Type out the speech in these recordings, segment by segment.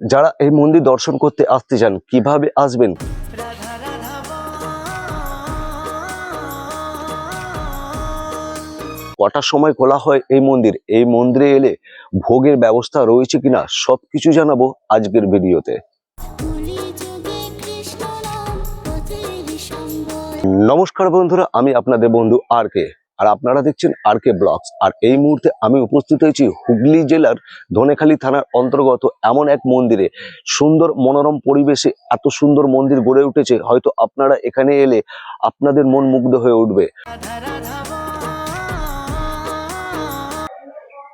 যারা এই মন্দির দর্শন করতে আসতে চান কিভাবে আসবেন? কটার সময় খোলা হয় এই মন্দির? এই মন্দিরে এলে ভোগের ব্যবস্থা রয়েছে কিনা সবকিছু জানাবো আজকের ভিডিওতে। নমস্কার বন্ধুরা, আমি আপনাদের বন্ধু আর কে, আর আপনারা দেখছেন আর কে ব্লগস। আর এই মুহূর্তে আমি উপস্থিত হয়েছি হুগলি জেলার ধনেখালি থানার অন্তর্গত এমন এক মন্দিরে। সুন্দর মনোরম পরিবেশে এত সুন্দর মন্দির গড়ে উঠেছে, হয়তো আপনারা এখানে এলে আপনাদের মন মুগ্ধ হয়ে উঠবে।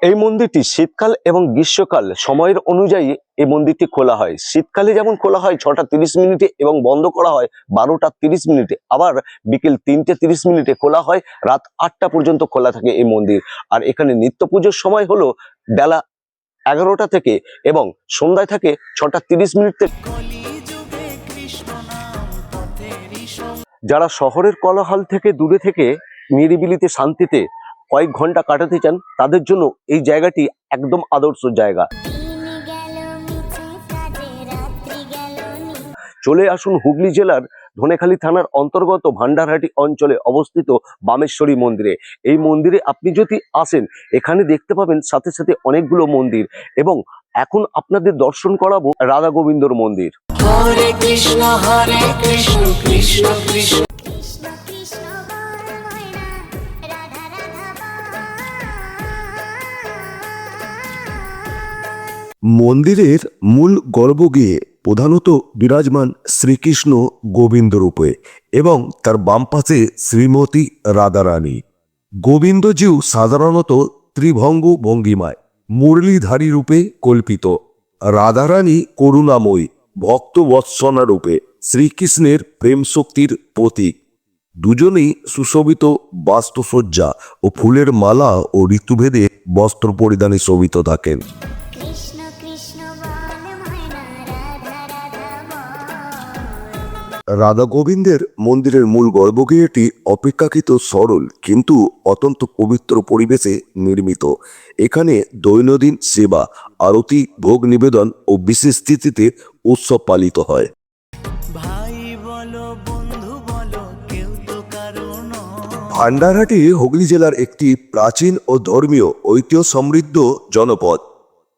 এই মন্দিরটি শীতকাল এবং গ্রীষ্মকাল সময়ের অনুযায়ী এই মন্দিরটি খোলা হয়। শীতকালে যেমন খোলা হয় 6টা 30 মিনিটে এবং বন্ধ করা হয় 12টা 30 মিনিটে, আবার বিকেল 3টে 30 মিনিটে খোলা হয়, রাত 8টা পর্যন্ত খোলা থাকে এই মন্দির। আর এখানে নিত্য পুজোর সময় হলো বেলা 11টা থেকে এবং সন্ধ্যায় থাকে 6টা 30 মিনিট থেকে। যারা শহরের কোলাহল থেকে দূরে থেকে নিরিবিলিতে শান্তিতে কয়েক ঘন্টা কাটাতে চান তাদের জন্য এই জায়গাটি একদম আদর্শ জায়গা। চলে আসুন হুগলি জেলার ধনেখালি থানার অন্তর্গত ভান্ডারহাটি অঞ্চলে অবস্থিত বামেশ্বরী মন্দিরে। এই মন্দিরে আপনি যদি আসেন এখানে দেখতে পাবেন সাথে সাথে অনেকগুলো মন্দির, এবং এখন আপনাদের দর্শন করাবো রাধা গোবিন্দর মন্দির। হরে কৃষ্ণ কৃষ্ণ কৃষ্ণ। মন্দিরের মূল গর্ভগৃহে প্রধানত বিরাজমান শ্রীকৃষ্ণ গোবিন্দ রূপে এবং তার বাম পাশে শ্রীমতী রাধারানী। গোবিন্দজিউ সাধারণত ত্রিভঙ্গ ভঙ্গিমায় মুরলীধারী রূপে কল্পিত। রাধারানী করুণাময়ী ভক্তবৎসনা রূপে শ্রীকৃষ্ণের প্রেম শক্তির প্রতীক। দুজনেই সুশোভিত বাস্তুসজ্জা ও ফুলের মালা ও ঋতুভেদে বস্ত্র পরিধানে শোভিত থাকেন। রাধা গোবিন্দের মন্দিরের মূল গর্ভগৃহটি অপেক্ষাকৃত সরল কিন্তু অত্যন্ত পবিত্র পরিবেশে নির্মিত। এখানে দৈনন্দিন সেবা, আরতি, ভোগ নিবেদন ও বিশেষ তিথিতে উৎসব পালিত হয়। ভান্ডারহাটি হুগলি জেলার একটি প্রাচীন ও ধর্মীয় ঐতিহ্য সমৃদ্ধ জনপদ।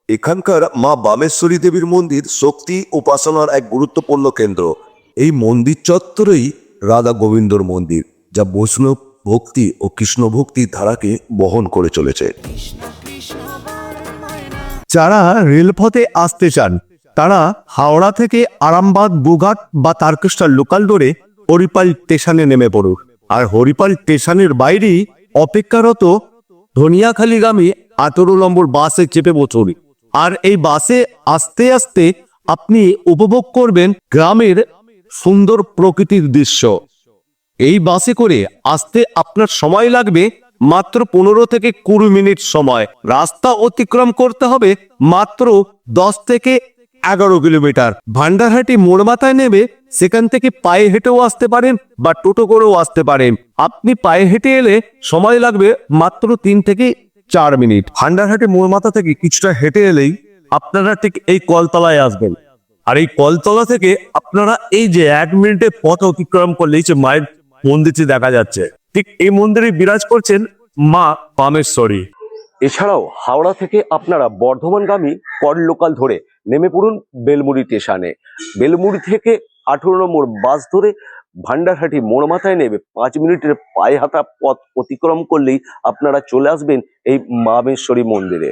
এখানকার মা বামেশ্বরী দেবীর মন্দির শক্তি উপাসনার এক গুরুত্বপূর্ণ কেন্দ্র। এই মন্দির চত্বরেই রাধা গোবিন্দর মন্দির, যা বৈষ্ণব ভক্তি ও কৃষ্ণ ভক্তির ধারাকে বহন করে চলেছে। যারা রেলপথে আসতে চান তারা হাওড়া থেকে আরামবাগ, বুঘাট বা তারকেশ্বর লোকাল ধরে হরিপাল স্টেশনে নেমে পড়ুন। আর হরিপাল স্টেশনের বাইরেই অপেক্ষারত ধনিয়াখালীগামী 18 নম্বর বাসে চেপে বসুন। আর এই বাসে আস্তে আস্তে আপনি উপভোগ করবেন গ্রামের সুন্দর প্রকৃতির দৃশ্য। এই বাসে করে আসতে আপনার সময় লাগবে মাত্র 15 থেকে 20 মিনিট সময়। রাস্তা অতিক্রম করতে হবে মাত্র 10 থেকে 11 কিলোমিটার। ভান্ডারহাটি মোড় মাথায় নেবে সেখান থেকে পায়ে হেঁটেও আসতে পারেন বা টোটো করেও আসতে পারেন। আপনি পায়ে হেঁটে এলে সময় লাগবে মাত্র 3 থেকে 4 মিনিট। ভান্ডারহাটি মোড় মাথা থেকে কিছুটা হেঁটে এলেই আপনারা ঠিক এই কলতলায় আসবেন। আর এই কলতলা থেকে আপনারা এই যে 1 মিনিটের পথ অতিক্রম করলেই যে মায়ের মন্দিরটি দেখা যাচ্ছে, ঠিক এই মন্দিরে বিরাজ করছেন মা বামেশ্বরী। এছাড়াও হাওড়া থেকে আপনারা বর্ধমানগামী কর লোকাল ধরে নেমে পড়ুন বেলমুড়ি স্টেশনে। বেলমুড়ি থেকে 18 নম্বর বাস ধরে ভান্ডারহাটি মোড় মাথায় নেবে 5 মিনিটের পায়ে হাঁটা পথ অতিক্রম করলেই আপনারা চলে আসবেন এই বামেশ্বরী মন্দিরে।